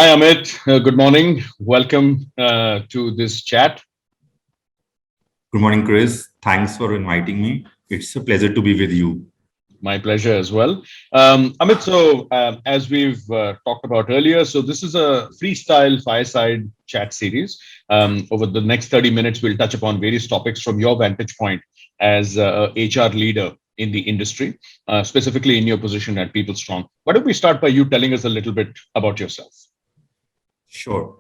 Hi, Amit. Good morning. Welcome to this chat. Good morning, Chris. Thanks for inviting me. It's a pleasure to be with you. My pleasure as well. Amit, so as we've talked about earlier, so this is a freestyle fireside chat series. Over the next 30 minutes, we'll touch upon various topics from your vantage point as a HR leader in the industry, specifically in your position at PeopleStrong. Why don't we start by you telling us a little bit about yourself? Sure.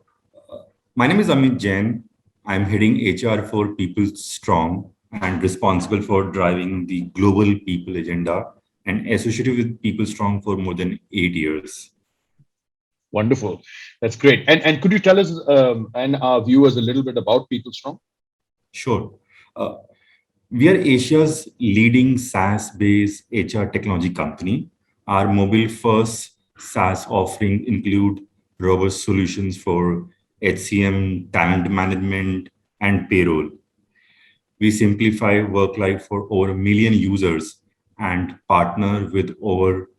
My name is Amit Jain. I'm heading HR for People Strong and responsible for driving the global people agenda and associated with People Strong for more than 8 years. Wonderful. That's great. And could you tell us and our viewers a little bit about PeopleStrong? Sure. Uh, we are Asia's leading SaaS-based HR technology company. Our mobile-first SaaS offering include robust solutions for HCM, talent management, and payroll. We simplify work life for over a million users and partner with over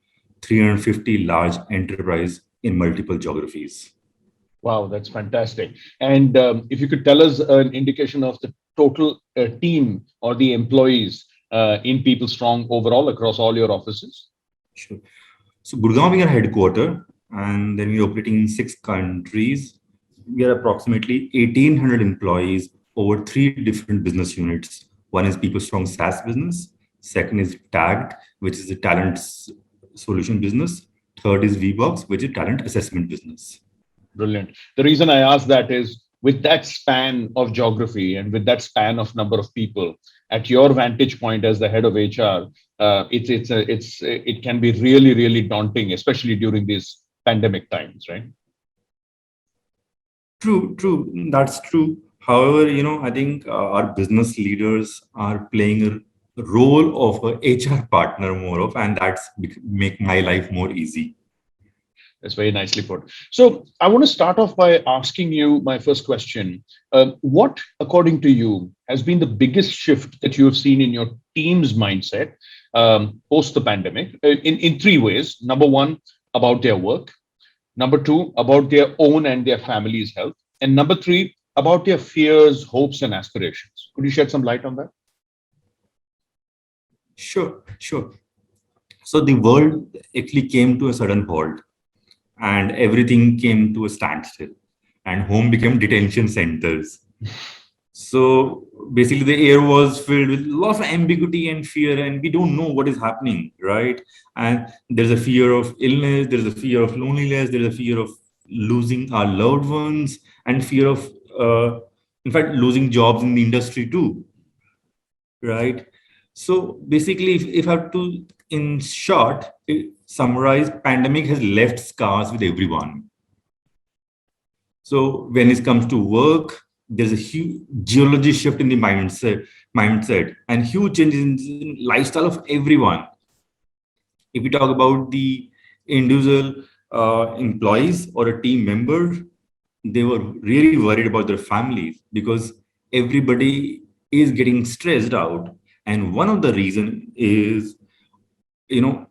350 large enterprise in multiple geographies. Wow, that's fantastic. And if you could tell us an indication of the total team or the employees in PeopleStrong overall across all your offices. Sure. So Gurgaon we are headquarter, and then we're operating in 6 countries. We are approximately 1,800 employees over 3 different business units. One is PeopleStrong SaaS business. Second is Tagged, which is a solution business. Third is VBox, which is talent assessment business. Brilliant. The reason I ask that is with that span of geography and with that span of number of people, at your vantage point as the head of HR, it can be really daunting, especially during these pandemic times, right? True, that's true. However, I think our business leaders are playing a role of a HR partner more of, and make my life more easy. That's very nicely put. So I want to start off by asking you my first question. What, according to you, has been the biggest shift that you have seen in your team's mindset post the pandemic in three ways? Number one, about their work. Number two, about their own and their family's health. And number three, about their fears, hopes, and aspirations. Could you shed some light on that? Sure. So the world actually came to a sudden halt, and everything came to a standstill, and home became detention centers. So basically, the air was filled with lots of ambiguity and fear, and we don't know what is happening, right? And there's a fear of illness, there's a fear of loneliness, there's a fear of losing our loved ones, and fear of, in fact, losing jobs in the industry too, right? So basically, if I have to, in short, summarize, pandemic has left scars with everyone. So when it comes to work, there's a huge geology shift in the mindset, and huge changes in lifestyle of everyone. If we talk about the individual employees or a team member, they were really worried about their families because everybody is getting stressed out. And one of the reason is, you know,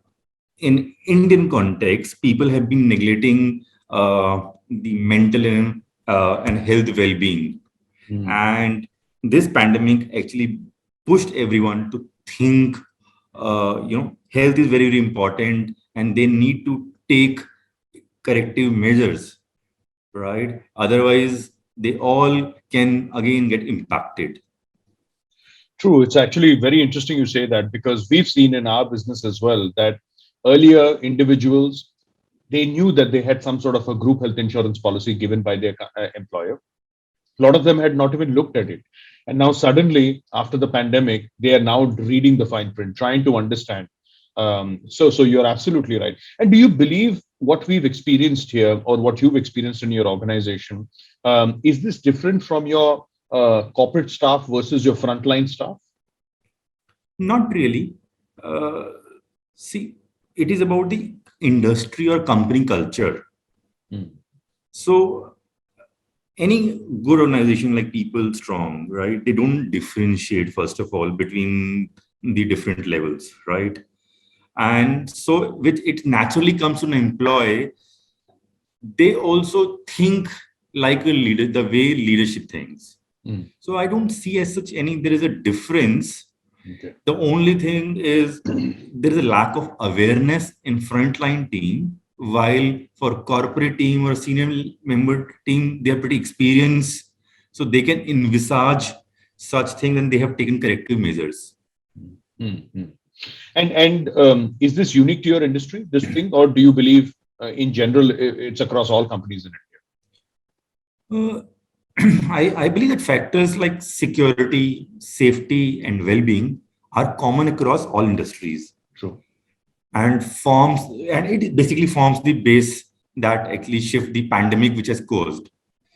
in Indian context, people have been neglecting the mental and health well-being. Mm. And this pandemic actually pushed everyone to think, health is very important, and they need to take corrective measures, right? Otherwise, they all can again get impacted. True. It's actually very interesting you say that because we've seen in our business as well that earlier individuals they knew that they had some sort of a group health insurance policy given by their employer. A lot of them had not even looked at it. And now, suddenly, after the pandemic, they are now reading the fine print, trying to understand. So you're absolutely right. And do you believe what we've experienced here or what you've experienced in your organization? Is this different from your corporate staff versus your frontline staff? Not really. Uh, See, it is about the industry or company culture. Mm. So any good organization like People Strong, right? They don't differentiate, first of all, between the different levels, right? And so, which it naturally comes to an employee. they also think like a leader, the way leadership thinks. So I don't see as such there is a difference. Okay. The only thing is there is a lack of awareness in frontline team, while for corporate team or senior member team, they are pretty experienced, so they can envisage such things and they have taken corrective measures. Mm-hmm. And is this unique to your industry, this thing, or do you believe in general it's across all companies in India? Uh, I believe that factors like security, safety, and well-being are common across all industries, True. and it basically forms the base that actually shift the pandemic which has caused.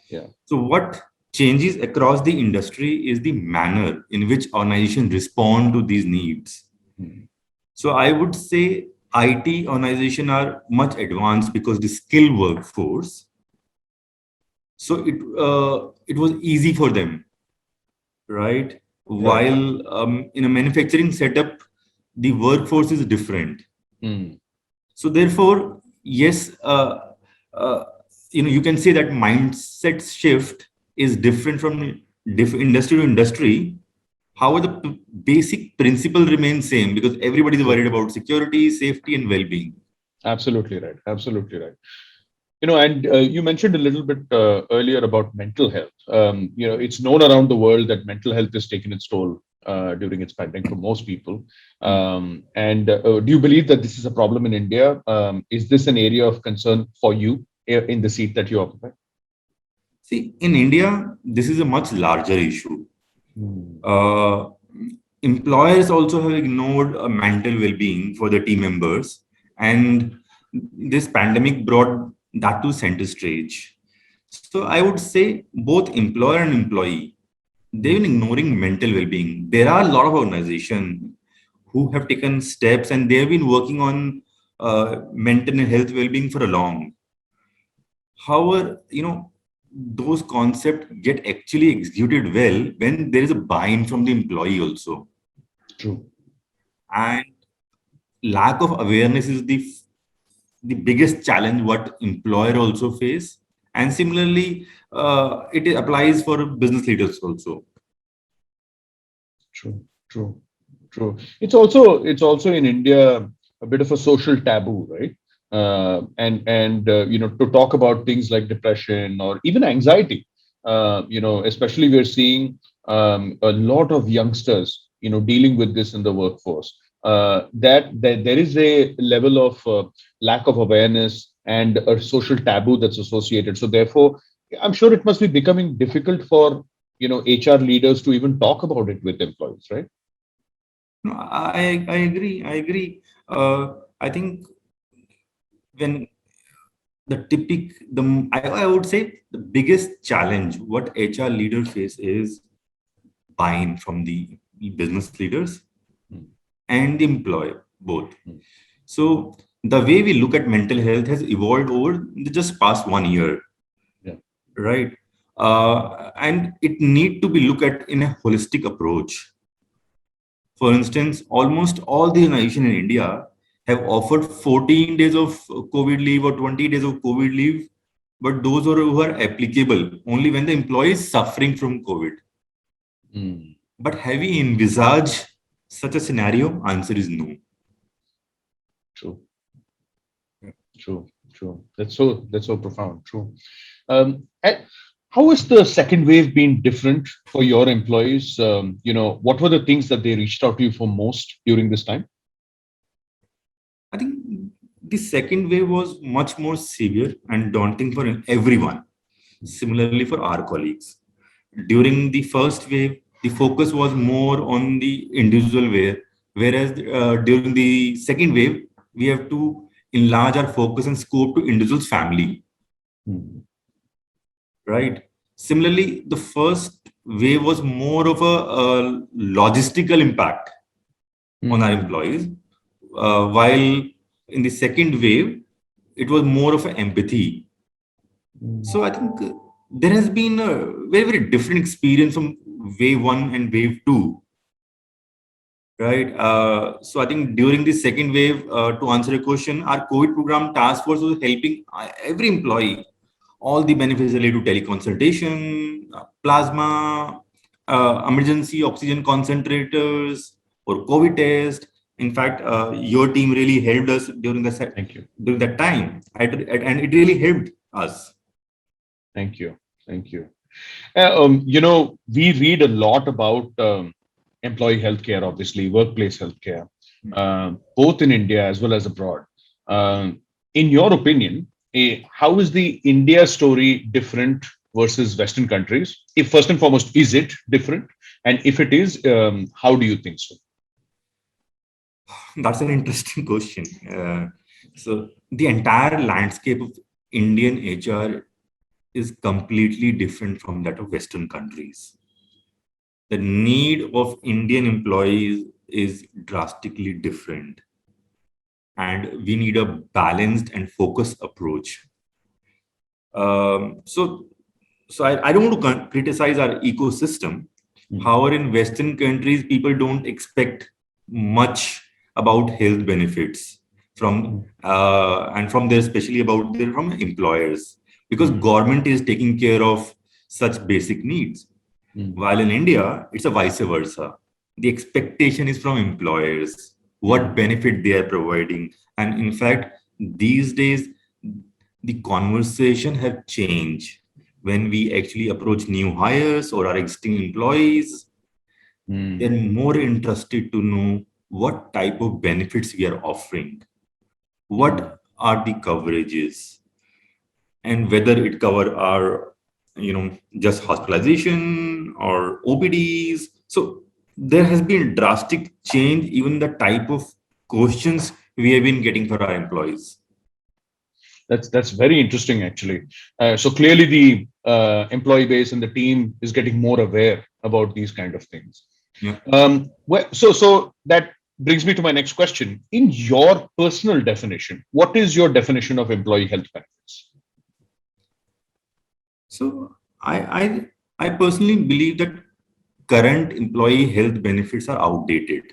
Yeah. So what changes across the industry is the manner in which organizations respond to these needs. Mhm. So I would say IT organizations are much advanced because the skilled workforce. So it was easy for them, right? Right. While in a manufacturing setup, the workforce is different. Mm. So therefore, yes, uh, you can say that mindset shift is different from industry to industry. However, the basic principle remains same because everybody is True. worried about security, safety, and well-being. Absolutely right. Absolutely right. And you mentioned a little bit earlier about mental health. It's known around the world that mental health has taken its toll during its pandemic for most people. And do you believe that this is a problem in India? Is this an area of concern for you in the seat that you occupy? See, in India, this is a much larger issue. Mm. Uh, Employers also have ignored mental well-being for the team members, and this pandemic brought that to center stage. So I would say both employer and employee, they've been ignoring mental well-being. There are a lot of organizations who have taken steps and they've been working on mental health well-being for a long. However, those concepts get actually executed well when there is a buy-in from the employee also. True. And lack of awareness is the biggest challenge what employer also face. And similarly, it applies for business leaders also. True. True. True. It's also in India a bit of a social taboo, right? And to talk about things like depression or even anxiety. Especially we're seeing a lot of youngsters, dealing with this in the workforce. That there is a level of lack of awareness and a social taboo that's associated. So therefore, I'm sure it must be becoming difficult for HR leaders to even talk about it with employees, right? No, I agree. I agree. I think when I would say the biggest challenge what HR leaders face is buy-in from the business leaders Mm. and the employer both. Mm. So the way we look at mental health has evolved over the just past 1 year, Yeah. right? And it need to be looked at in a holistic approach. For instance, almost all the organizations in India have offered 14 days of COVID leave or 20 days of COVID leave, but those who are applicable only when the employee is suffering from COVID. Mm. But have we envisaged such a scenario? Answer is no. True. True. True. That's so profound. True. And how has the second wave been different for your employees? What were the things that they reached out to you for most during this time? I think the second wave was much more severe and daunting for everyone, similarly for our colleagues. During the first wave, the focus was more on the individual way, whereas during the second wave, we have to enlarge our focus and scope to individual's family, Mm. right? Similarly, the first wave was more of a logistical impact on our Mm. employees, while in the second wave, it was more of an empathy. Mm. So I think there has been a very, very different experience from wave one and wave two. right? So I think during the second wave, to answer your question, our COVID program task force was helping every employee, all the benefits related to teleconsultation, plasma, emergency oxygen concentrators, or COVID test. In fact, your team really helped us during Thank you. during that time, and it really helped us. Thank you. Thank you. We read a lot about employee healthcare, obviously, workplace healthcare, both in India as well as abroad. In your opinion, how is the India story different versus Western countries? If first and foremost, is it different? And if it is, how do you think so? That's an interesting question. So the entire landscape of Indian HR is completely different from that of Western countries. The need of Indian employees is drastically different, and we need a balanced and focused approach. So, I don't want to criticize our ecosystem. However, in Western countries, people don't expect much about health benefits from and from their, especially about their from employers, because government is taking care of such basic needs. While in India, it's a vice versa. The expectation is from employers, what benefit they are providing. And in fact, these days, the conversation have changed when we actually approach new hires or our existing employees. They're more interested to know what type of benefits we are offering, what are the coverages, and whether it cover our just hospitalization or OPDs. So there has been drastic change even the type of questions we have been getting for our employees. That's very interesting, actually. So clearly, the employee base and the team is getting more aware about these kind of things. Yeah. So that brings me to my next question. In your personal definition, what is your definition of employee health benefits? So I personally believe that current employee health benefits are outdated.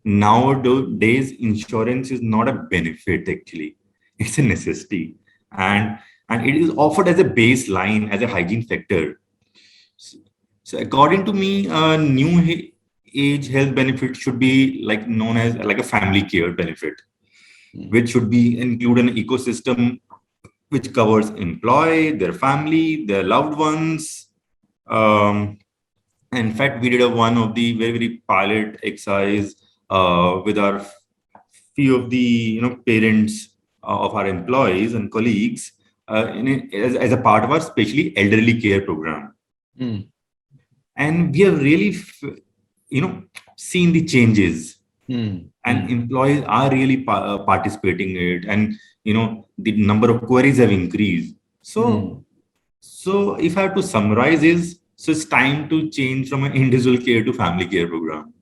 Nowadays, insurance is not a benefit, actually. It's a necessity. And it is offered as a baseline, as a hygiene factor. So according to me, a new age health benefit should be like known as like a family care benefit, which should be include an ecosystem which covers employee, their family, their loved ones. In fact, we did one of the very pilot exercise with our few of the parents of our employees and colleagues as a part of our specially elderly care program. And we have really seen the changes, and employees are really participating in it, and the number of queries have increased. So if I have to summarize is, so it's time to change from an individual care to family care program.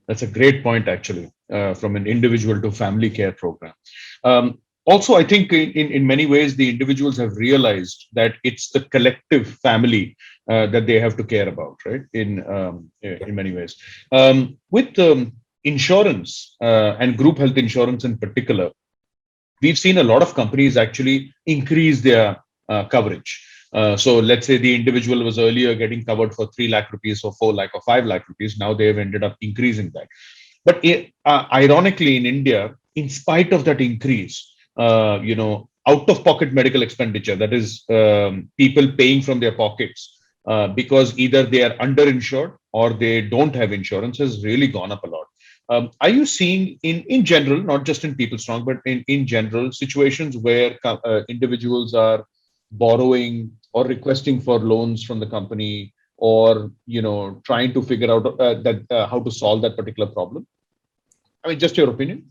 That's a great point, actually, from an individual to family care program. Also, I think in many ways, the individuals have realized that it's the collective family that they have to care about, right? In many ways. With insurance and group health insurance in particular, we've seen a lot of companies actually increase their coverage. So let's say the individual was earlier getting covered for 3 lakh rupees or 4 lakh or 5 lakh rupees. Now they have ended up increasing that. But ironically, in India, in spite of that increase, out of pocket medical expenditure, that is people paying from their pockets because either they are underinsured or they don't have insurance, has really gone up a lot. Are you seeing in general, not just in PeopleStrong, but in general, situations where individuals are borrowing or requesting for loans from the company, or trying to figure out how to solve that particular problem? I mean, just your opinion.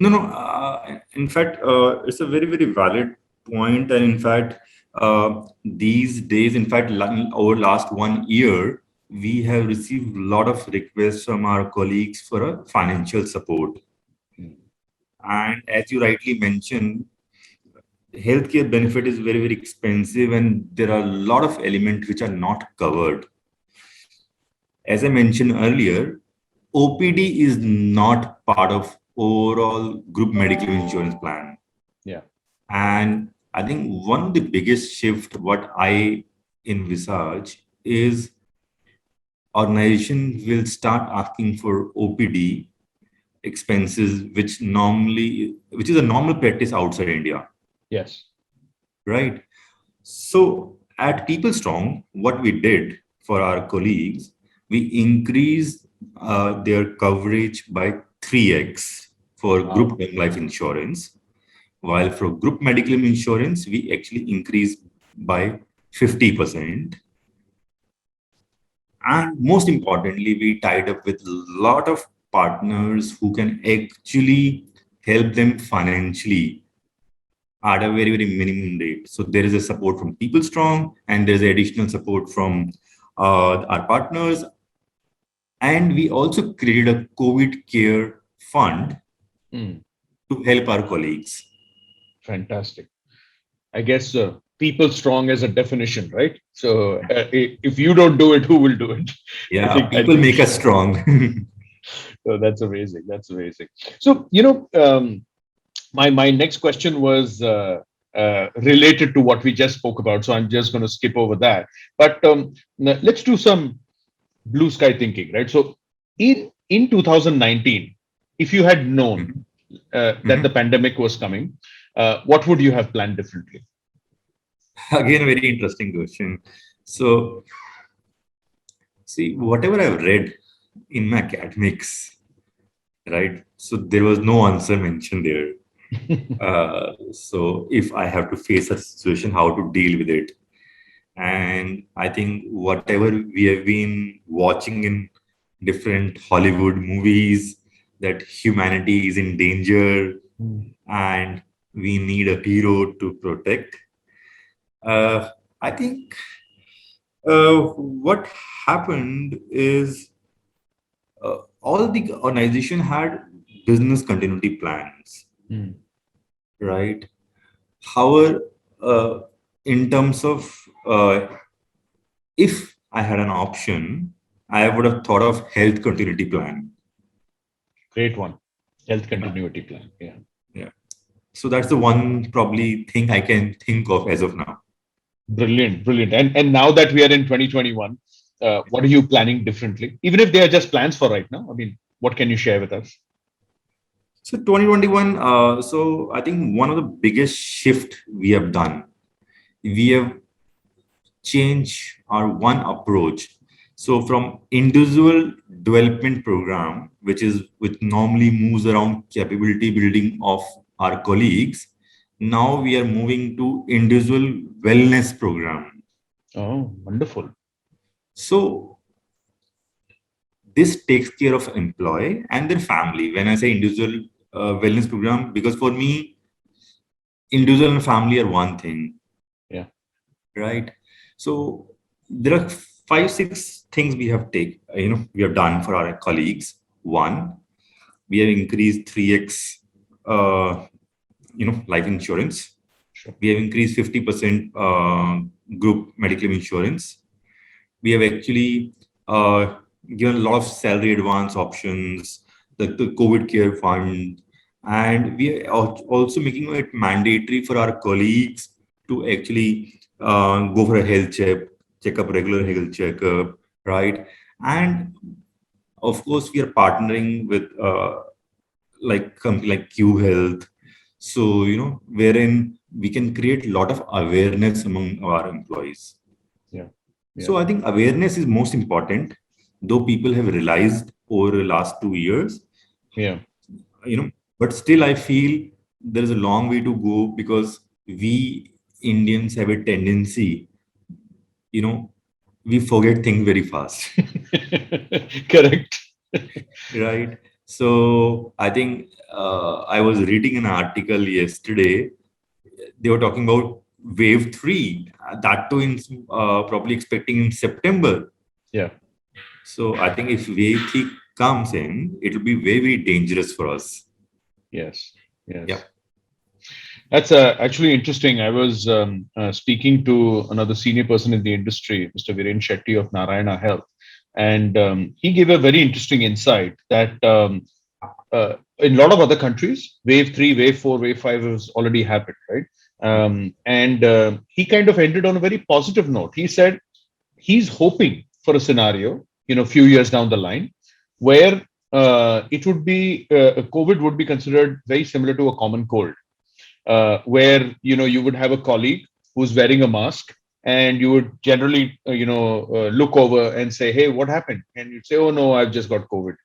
No. In fact, it's a very valid point, and in fact, these days, in fact, over last 1 year, we have received a lot of requests from our colleagues for a financial support. And as you rightly mentioned, healthcare benefit is very expensive, and there are a lot of elements which are not covered. As I mentioned earlier, OPD is not part of overall group medical insurance plan. Yeah. And I think one of the biggest shift what I envisage is organization will start asking for OPD expenses, which is a normal practice outside India, Yes. right? So at PeopleStrong, what we did for our colleagues, we increased their coverage by 3x for Wow. group term life insurance, while for group medical insurance, we actually increased by 50%. And most importantly, we tied up with a lot of partners who can actually help them financially at a very, very minimum rate. So there is a support from PeopleStrong, and there's additional support from our partners. And we also created a COVID care fund Mm, to help our colleagues. fantastic. I guess people strong as a definition, right? So if you don't do it, who will do it? I Yeah, think I people think make us strong. so. That's amazing. That's amazing. So my next question was related to what we just spoke about. So I'm just going to skip over that. But let's do some blue sky thinking, right? So in 2019, if you had known Mhm. that the Mhm. pandemic was coming, what would you have planned differently? Again, a very interesting question. So, see, whatever I've read in my academics, right? So there was no answer mentioned there. So if I have to face a situation, how to deal with it. And I think whatever we have been watching in different Hollywood movies, that humanity is in danger and we need a hero to protect. I think what happened is all the organization had business continuity plans, Mm, right? However, uh, in terms of if I had an option, I would have thought of health continuity plan. great one. Health Yeah, continuity plan. Yeah. yeah. So that's the one probably thing I can think of as of now. Brilliant, brilliant. And now that we are in 2021, what are you planning differently? Even if they are just plans for right now, I mean, what can you share with us? So 2021. So I think one of the biggest shift we have done, we have changed our one approach. So from individual development program, which normally moves around capability building of our colleagues, now we are moving to individual wellness program. Oh, wonderful. So this takes care of employee and their family. When I say individual wellness program, because for me, individual and family are one thing, Yeah. right? So there are 5 6 things we have done for our colleagues. One, we have increased 3x life insurance. Sure. We have increased 50% group medical insurance. We have actually given a lot of salary advance options, the COVID care fund, and we are also making it mandatory for our colleagues to actually go for a health checkup, regular health checkup, right? And of course, we are partnering with like company like Q Health, so wherein we can create a lot of awareness among our employees. Yeah. Yeah. So I think awareness is most important, though people have realized over the last 2 years, Yeah. you know, but still I feel there is a long way to go because we Indians have a tendency, you know, we forget things very fast, Correct. right? So I think I was reading an article yesterday. They were talking about wave three, that too in probably expecting in September. Yeah. So I think if wave three comes in, it will be very, very dangerous for us. Yes. Yeah. Yes. That's actually interesting. I was speaking to another senior person in the industry, Mr. Viren Shetty of Narayana Health. and he gave a very interesting insight that in a lot of other countries, wave three, wave four, wave five has already happened, right? And he kind of ended on a very positive note. He said he's hoping for a scenario, a few years down the line, where it would be COVID would be considered very similar to a common cold, where you would have a colleague who's wearing a mask, and you would generally look over and say, hey, what happened? And you'd say, oh no, I've just got COVID.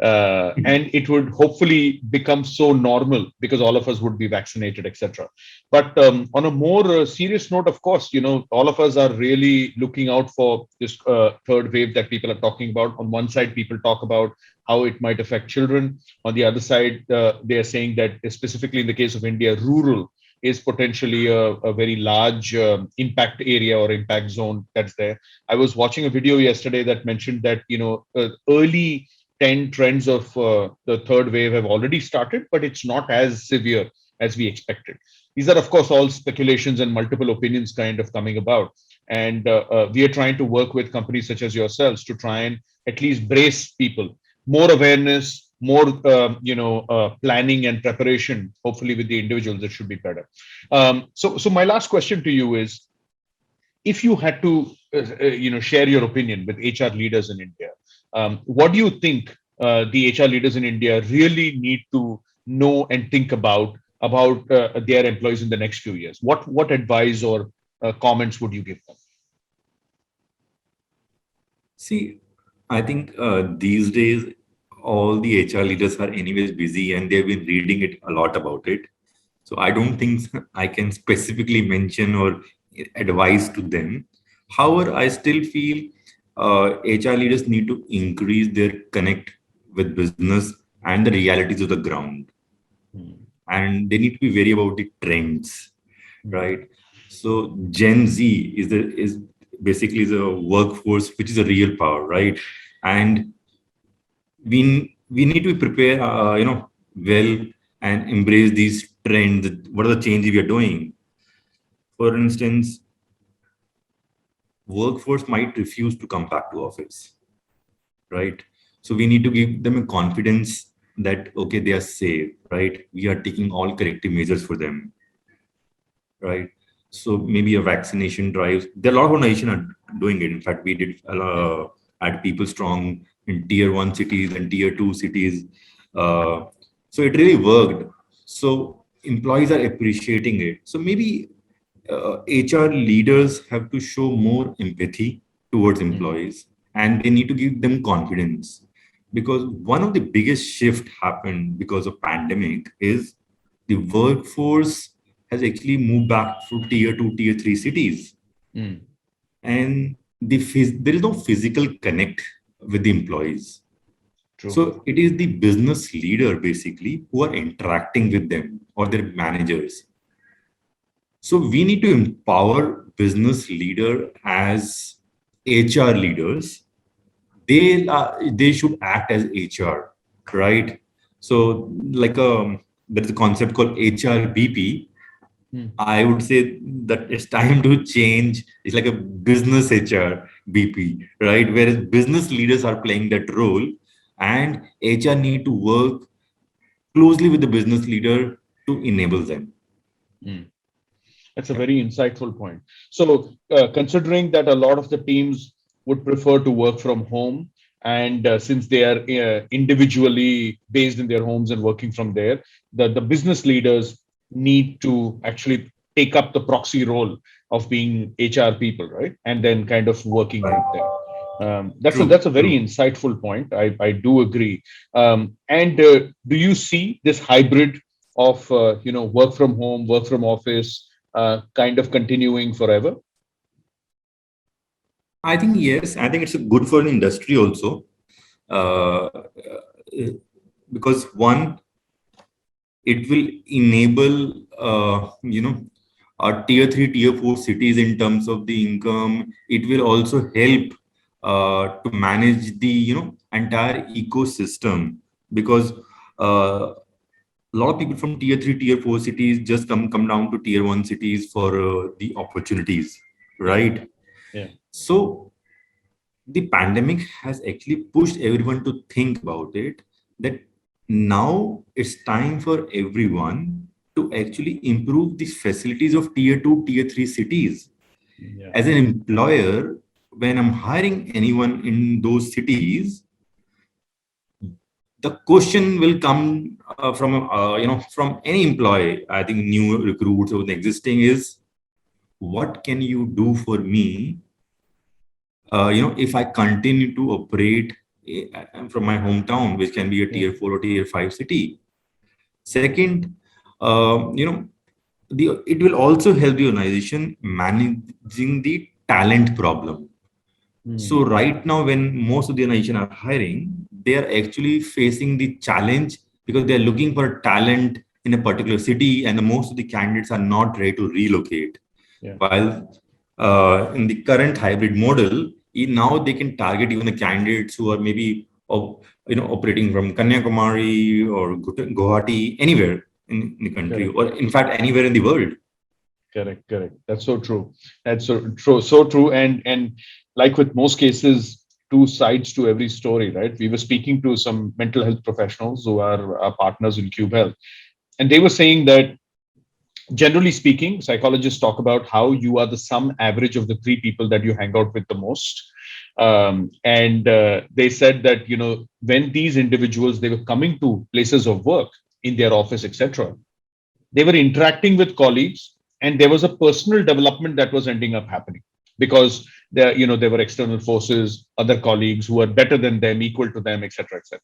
And it would hopefully become so normal because all of us would be vaccinated, etc. But on a more serious note, of course, all of us are really looking out for this third wave that people are talking about. On one side, people talk about how it might affect children. On the other side, they are saying that specifically in the case of India, rural is potentially a very large impact area or impact zone that's there. I was watching a video yesterday that mentioned that early 10 trends of the third wave have already started, but it's not as severe as we expected. These are, of course, all speculations and multiple opinions kind of coming about. And we are trying to work with companies such as yourselves to try and at least brace people, more awareness, more planning and preparation. Hopefully, with the individuals, it should be better. So my last question to you is: if you had to, share your opinion with HR leaders in India, what do you think the HR leaders in India really need to know and think about their employees in the next few years? What advice or comments would you give them? See, I think these days all the HR leaders are anyways busy and they've been reading it a lot about it. So I don't think I can specifically mention or advise to them. However, I still feel HR leaders need to increase their connect with business and the realities of the ground, Hmm. and they need to be very about the trends, Hmm. right? So Gen Z is basically the workforce, which is a real power, right? And we need to prepare, well, and embrace these trends. What are the changes we are doing? For instance, workforce might refuse to come back to office, right? So we need to give them a confidence that okay, they are safe, right? We are taking all corrective measures for them, right? So maybe a vaccination drive. There are a lot of organizations are doing it. In fact, we did at People Strong in tier one cities and tier two cities. Uh, so it really worked. So employees are appreciating it. So maybe HR leaders have to show more empathy towards Hmm. employees, and they need to give them confidence, because one of the biggest shift happened because of pandemic is the workforce has actually moved back to tier 2 tier 3 cities, Hmm. and there is no physical connect with the employees. True. So it is the business leader basically who are interacting with them or their managers. So we need to empower business leader as HR leaders. They should act as HR, right? So like there is a concept called HRBP. Hmm. I would say that it's time to change. It's like a business HR BP, right? Whereas business leaders are playing that role, and HR need to work closely with the business leader to enable them. Hmm. That's a very insightful point. So, considering that a lot of the teams would prefer to work from home, and since they are individually based in their homes and working from there, the business leaders need to actually take up the proxy role of being HR people, right? And then kind of working right there. That's True, a very true. insightful point. I do agree. And do you see this hybrid of work from home, work from office, kind of continuing forever? I think yes. I think it's good for the industry also, because one, it will enable our tier 3 tier 4 cities in terms of the income. It will also help to manage the entire ecosystem, because a lot of people from tier 3 tier 4 cities just come down to tier 1 cities for the opportunities, Yeah, right? yeah. So the pandemic has actually pushed everyone to think about it, that now it's time for everyone to actually improve the facilities of tier 2, tier 3 cities. Yeah. As an employer, when I'm hiring anyone in those cities, the question will come from any employee. I think new recruits or the existing is, what can you do for me? If I continue to operate from my hometown, which can be a tier 4 or tier 5 city. Second, it will also help the organization managing the talent problem. So right now, when most of the organization are hiring, they are actually facing the challenge because they are looking for talent in a particular city, and most of the candidates are not ready to relocate. Yeah. While in the current hybrid model, now they can target even the candidates who are maybe operating from Kanyakumari or Guwahati, anywhere in the country, Correct. or in fact anywhere in the world. Correct. That's so true. That's so true. So true. And like with most cases, two sides to every story, right? We were speaking to some mental health professionals who are our partners in Cube Health, and they were saying that generally speaking, psychologists talk about how you are the sum average of the three people that you hang out with the most. And they said that when these individuals they were coming to places of work in their office, etc., they were interacting with colleagues, and there was a personal development that was ending up happening because there were external forces, other colleagues who were better than them, equal to them, etc., etc.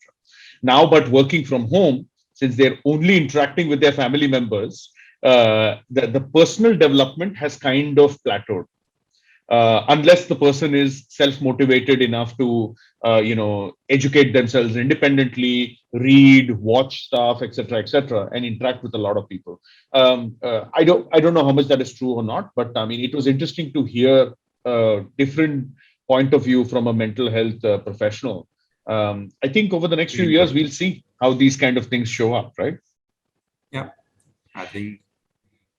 Now, but working from home, since they're only interacting with their family members, the personal development has kind of plateaued. Unless the person is self-motivated enough to educate themselves independently, read, watch stuff, etc., and interact with a lot of people. I don't know how much that is true or not, but I mean, it was interesting to hear a different point of view from a mental health professional. I think over the next few years we'll see how these kind of things show up, right? Yeah, I think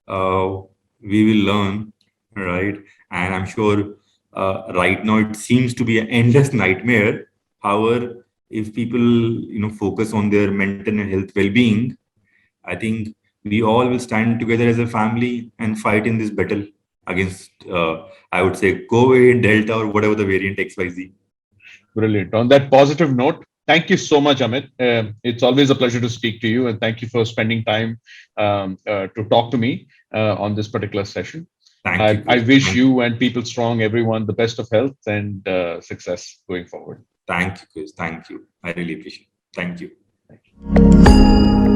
we will learn, right? And I'm sure right now it seems to be an endless nightmare. However, if people focus on their mental and health well-being, I think we all will stand together as a family and fight in this battle against, I would say, COVID, Delta, or whatever the variant XYZ. Brilliant. On that positive note, thank you so much, Amit. It's always a pleasure to speak to you, and thank you for spending time to talk to me on this particular session. Thank you, I Chris. wish you and People Strong, everyone, the best of health and success going forward. Thank you, Chris. Thank you. I really appreciate it. Thank you. Thank you.